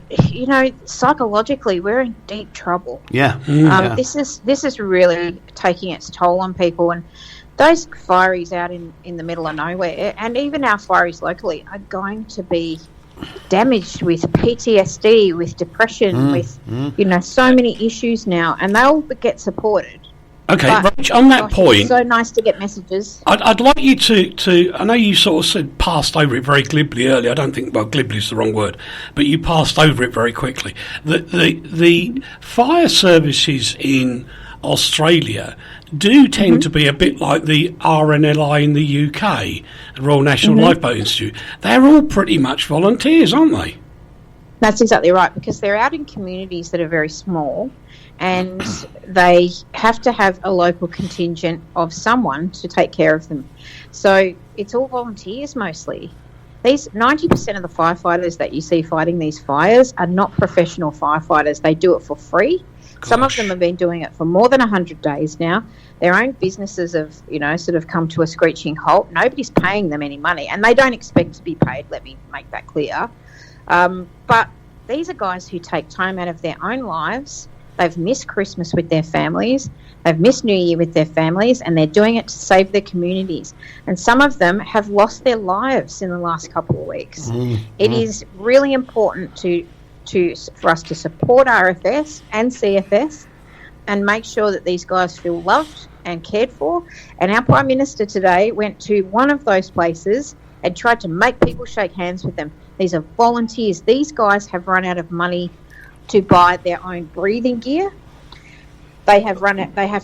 psychologically we're in deep trouble.
Yeah.
This is really taking its toll on people, and those fireys out in the middle of nowhere, and even our fireys locally, are going to be damaged with PTSD, with depression, with so many issues now, and they'll get supported.
Okay, Rach, on that point...
It's so nice to get messages.
I'd like you to... I know you sort of said passed over it very glibly earlier. I don't think... Well, glibly is the wrong word. But you passed over it very quickly. The fire services in Australia do tend to be a bit like the RNLI in the UK, the Royal National Lifeboat Institute. They're all pretty much volunteers, aren't they?
That's exactly right, because they're out in communities that are very small, and they have to have a local contingent of someone to take care of them. So it's all volunteers mostly. These 90% of the firefighters that you see fighting these fires are not professional firefighters. They do it for free. Gosh. Some of them have been doing it for more than 100 days now. Their own businesses have, sort of come to a screeching halt. Nobody's paying them any money, and they don't expect to be paid. Let me make that clear. But these are guys who take time out of their own lives. They've missed Christmas with their families. They've missed New Year with their families, and they're doing it to save their communities. And some of them have lost their lives in the last couple of weeks. It is really important for us to support RFS and CFS and make sure that these guys feel loved and cared for. And our Prime Minister today went to one of those places and tried to make people shake hands with them. These are volunteers. These guys have run out of money to buy their own breathing gear. They have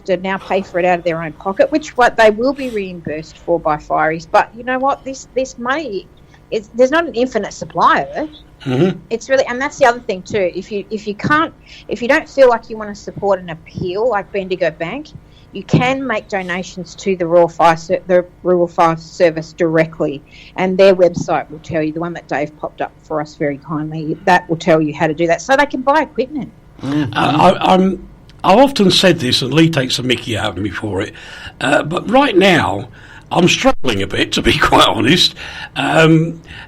to now pay for it out of their own pocket, which they will be reimbursed for by fireys. But you know what? This money there's not an infinite supply of it. It's really, and that's the other thing too. If you don't feel like you want to support an appeal like Bendigo Bank, you can make donations to the Rural Fire Service directly, and their website will tell you, the one that Dave popped up for us very kindly, that will tell you how to do that, so they can buy equipment.
I've often said this, and Lee takes a mickey out of me for it, but right now I'm struggling a bit, to be quite honest,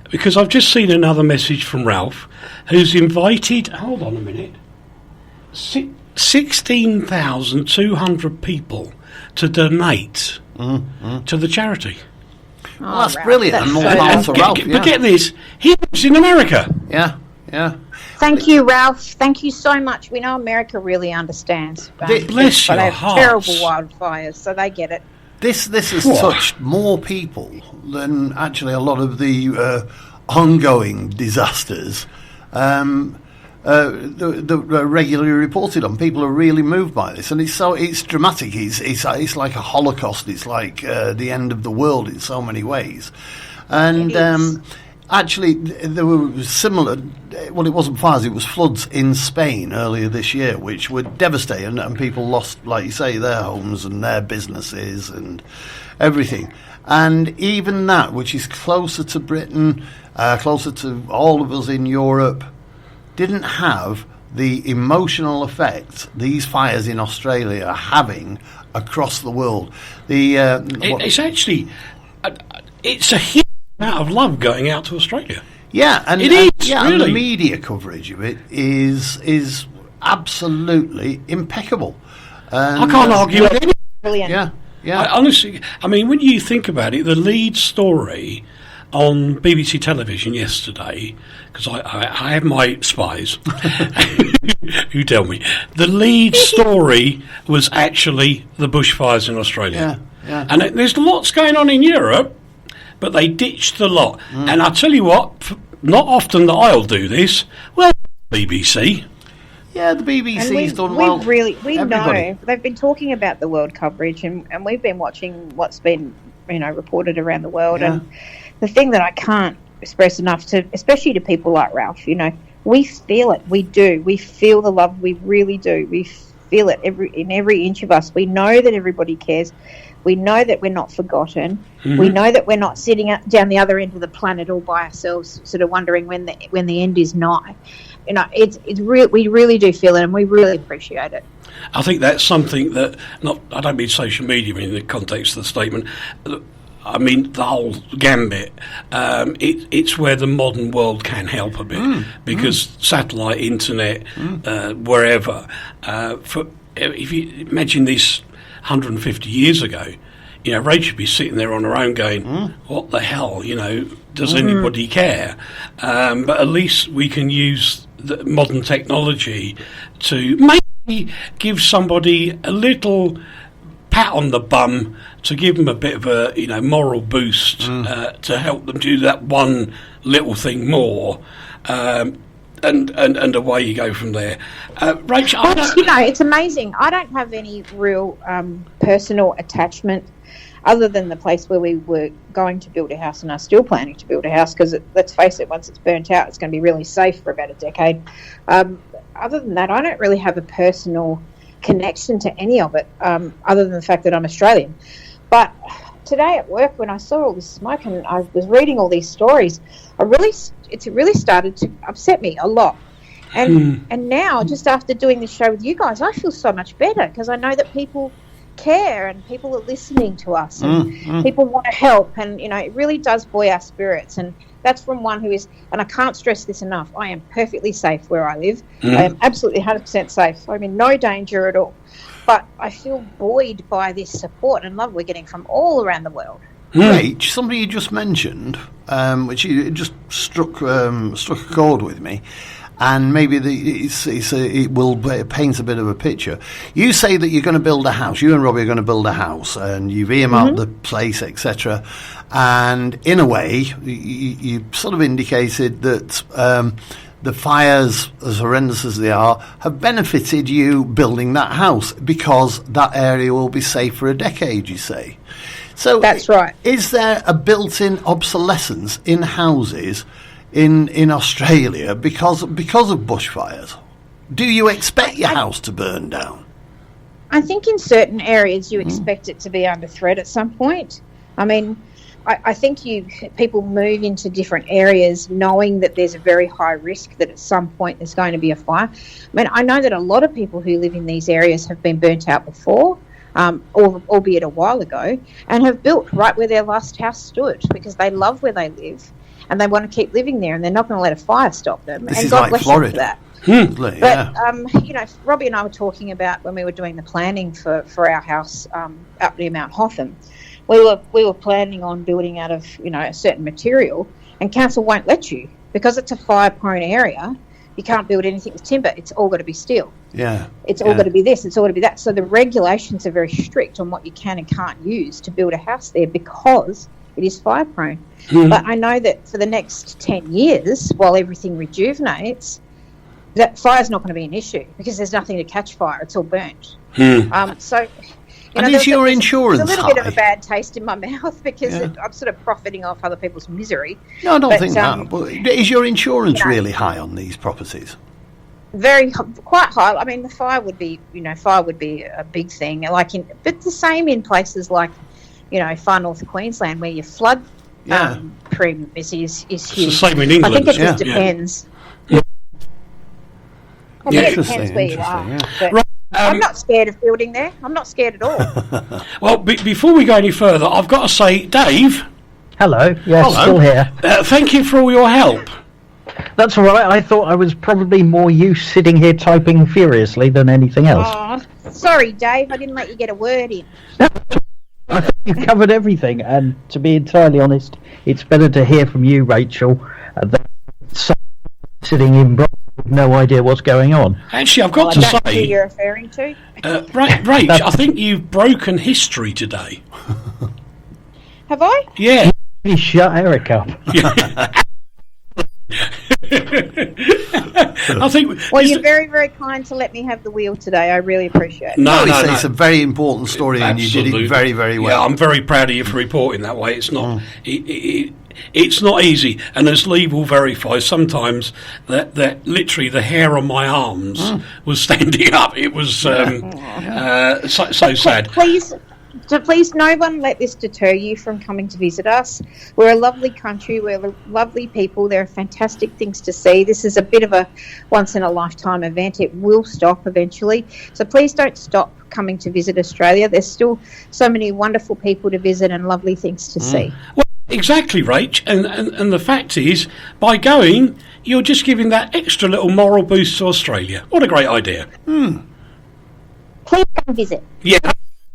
because I've just seen another message from Ralph, who's invited, hold on a minute, 16,200 people to donate to the charity.
Well, that's brilliant.
But get this, he lives in America.
Yeah.
Thank you, Ralph. Thank you so much. We know America really understands.
Bless your
hearts. They have terrible wildfires, so they get it.
This has touched more people than actually a lot of the ongoing disasters that regularly reported on. People are really moved by this, and it's dramatic. It's like a Holocaust. It's like the end of the world in so many ways, and Actually, there were similar. Well, it wasn't fires; it was floods in Spain earlier this year, which were devastating, and people lost, like you say, their homes and their businesses and everything. And even that, which is closer to Britain, closer to all of us in Europe, didn't have the emotional effect these fires in Australia are having across the world.
It's actually it's a huge amount of love going out to Australia.
Yeah, and
it is
and
really.
the media coverage of it is absolutely impeccable. And,
I can't argue with it.
Brilliant.
Yeah.
Honestly, I mean, when you think about it, the lead story on BBC television yesterday, because I have my spies who tell me, the lead story was actually the bushfires in Australia.
Yeah.
And there's lots going on in Europe, but they ditched the lot. And I tell you what, not often that I'll do this. Well, BBC.
Yeah, the BBC's done
we
well.
We
Everybody.
know they've been talking about the world coverage, and we've been watching what's been reported around the world.
Yeah.
And the thing that I can't express enough to, especially to people like Ralph, we feel it. We do. We feel the love. We really do. We feel it in every inch of us. We know that everybody cares. We know that we're not forgotten. Mm-hmm. We know that we're not sitting down the other end of the planet all by ourselves, sort of wondering when the end is nigh. It's real. We really do feel it, and we really appreciate it.
I think that's something that I don't mean social media in the context of the statement. I mean the whole gambit. It's where the modern world can help a bit because satellite, internet, wherever. If you imagine this 150 years ago, Rach would be sitting there on her own going, what the hell, does anybody care? But at least we can use the modern technology to maybe give somebody a little pat on the bum to give them a bit of a moral boost to help them do that one little thing more. And away you go from there. Rach,
it's amazing. I don't have any real personal attachment other than the place where we were going to build a house and are still planning to build a house because, let's face it, once it's burnt out, it's going to be really safe for about a decade. Other than that, I don't really have a personal connection to any of it other than the fact that I'm Australian. But today at work, when I saw all this smoke and I was reading all these stories, it really started to upset me a lot. And now, just after doing this show with you guys, I feel so much better because I know that people care and people are listening to us and people want to help, and it really does buoy our spirits. And that's from one who is, and I can't stress this enough, I am perfectly safe where I live. I am absolutely 100% safe. I'm in no danger at all. But I feel buoyed by this support and love we're getting from all around the world.
Rach, somebody you just mentioned, which you just struck a chord with me, and maybe it paints a bit of a picture. You say that you're going to build a house. You and Robbie are going to build a house, and you've earmarked the place, etc. And in a way, you sort of indicated that the fires, as horrendous as they are, have benefited you building that house because that area will be safe for a decade, you say. So
that's right.
Is there a built-in obsolescence in houses in Australia because of bushfires? Do you expect your house to burn down?
I think in certain areas you expect it to be under threat at some point. I mean, I think people move into different areas knowing that there's a very high risk that at some point there's going to be a fire. I mean, I know that a lot of people who live in these areas have been burnt out before, albeit a while ago, and have built right where their last house stood because they love where they live and they want to keep living there and they're not going to let a fire stop them.
This
and
is
God
like
bless
Florida.
them for that.
Yeah.
But, Robbie and I were talking about when we were doing the planning for our house up near Mount Hotham. We were planning on building out of, a certain material, and council won't let you because it's a fire-prone area. You can't build anything with timber. It's all got to be steel.
Yeah.
It's all got to be this. It's all got to be that. So the regulations are very strict on what you can and can't use to build a house there because it is fire-prone. But I know that for the next 10 years, while everything rejuvenates, that fire's not going to be an issue because there's nothing to catch fire. It's all burnt. So
And is your insurance
There's a little
high?
bit of a bad taste in my mouth because I'm sort of profiting off other people's misery.
No, I don't think that. But is your insurance really high on these properties?
Quite high. I mean, the fire would be a big thing. But the same in places like, far north Queensland where your flood premium is huge.
It's the same in England.
I think it just depends.
Yeah.
I think it depends where you are.
Yeah.
But I'm not scared of building there. I'm not scared at all.
Well, before we go any further, I've got to say, Dave.
Hello. Yes,
Hello.
Still here.
Thank you for all your help.
That's all right. I thought I was probably more use sitting here typing furiously than anything else.
Oh, sorry, Dave. I didn't let you get a word in.
I think you've covered everything, and to be entirely honest, it's better to hear from you, Rachel, than sitting in Brusden with no idea what's going on.
Actually, I've got to
That's who
say,
you're referring to.
Rach, I think you've broken history today.
Have I?
Yeah.
You shut Eric up.
I think.
Well, you're very, very kind to let me have the wheel today. I really appreciate it.
No.
It's a very important story, and you did it very, very well.
Yeah, I'm very proud of you for reporting that way. It's not. It's not easy, and as Lee will verify, sometimes that literally the hair on my arms was standing up. It was so sad.
Please, no one let this deter you from coming to visit us. We're a lovely country. We're lovely people. There are fantastic things to see. This is a bit of a once-in-a-lifetime event. It will stop eventually. So please don't stop coming to visit Australia. There's still so many wonderful people to visit and lovely things to see.
Well, exactly, Rach. And the fact is, by going, you're just giving that extra little moral boost to Australia. What a great idea.
Please come visit.
Yeah.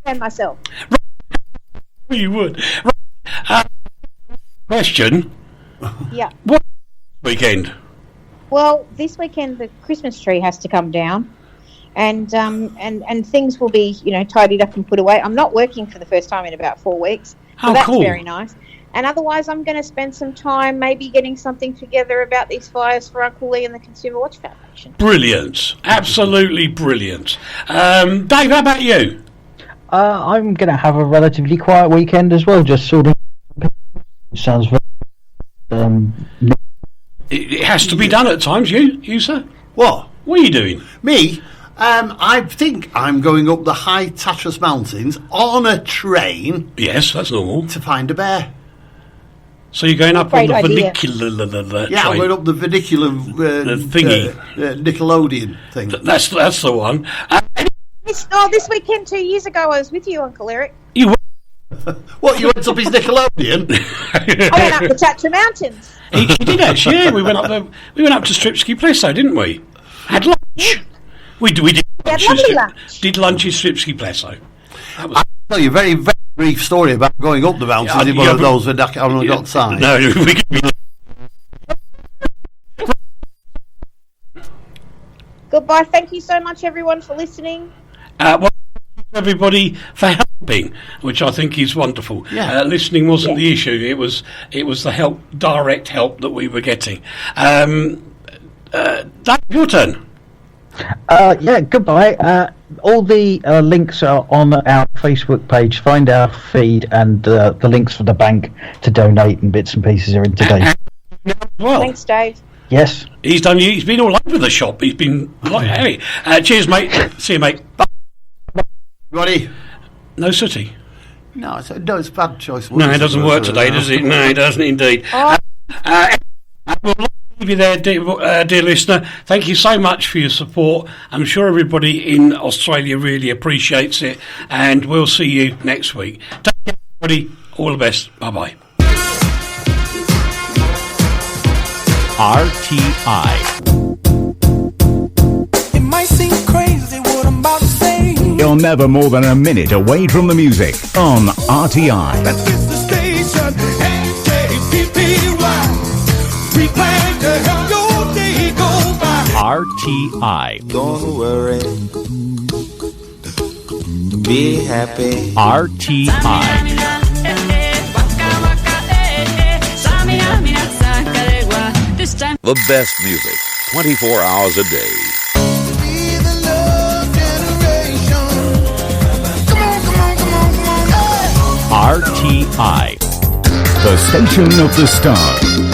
And myself.
You would. Question.
Yeah.
What weekend?
Well, this weekend the Christmas tree has to come down, and things will be tidied up and put away. I'm not working for the first time in about 4 weeks, so that's
cool.
very nice. And otherwise, I'm going to spend some time maybe getting something together about these fires for Uncle Lee and the Consumer Watch Foundation.
Brilliant, absolutely brilliant. Dave, how about you?
I'm going to have a relatively quiet weekend as well, just sort of. Sounds very.
It has to be done at times. You sir?
What?
What are you doing?
Me? I think I'm going up the high Tatras Mountains on a train.
Yes, that's normal.
To find a bear.
So you're going up on the vernacular
train?
Yeah,
I'm going up the vernacular
thingy.
Nickelodeon thing.
That's the one.
This weekend 2 years ago, I was with you, Uncle Eric.
You were?
What, you went up his Nickelodeon?
I went up the Tatra Mountains.
He did actually. Yeah, we went up there. We went up to Stripsky Plesso, didn't we? Had lunch. We did.
We had lovely lunch.
Did lunch in Stripsky Plesso.
I'll tell you a very, very brief story about going up the mountains in one of those with that on the side.
No, we can.
Goodbye. Thank you so much, everyone, for listening.
Well, everybody for helping, which I think is wonderful.
Yeah.
Listening wasn't the issue; it was the direct help that we were getting. Dave, your turn.
Goodbye. All the links are on our Facebook page. Find our feed, and the links for the bank to donate and bits and pieces are in today.
Well,
thanks, Dave.
Yes,
he's been all over the shop. He's been like, hey, cheers, mate. See you, mate. Bye.
Everybody.
No sooty.
No, it's a bad choice.
No, it doesn't work today, does it? No, it doesn't indeed. We'll leave you there, dear listener. Thank you so much for your support. I'm sure everybody in Australia really appreciates it, and we'll see you next week. Take care, everybody. All the best. Bye-bye.
RTI. It might seem crazy what I'm about to say. You're never more than a minute away from the music on RTI. That is the station, HJPPY. We plan to help your day go by. RTI.
Don't worry. Be happy.
RTI.
The best music, 24 hours a day.
Be the love generation. Come on, come on.
RTI, the station of the stars.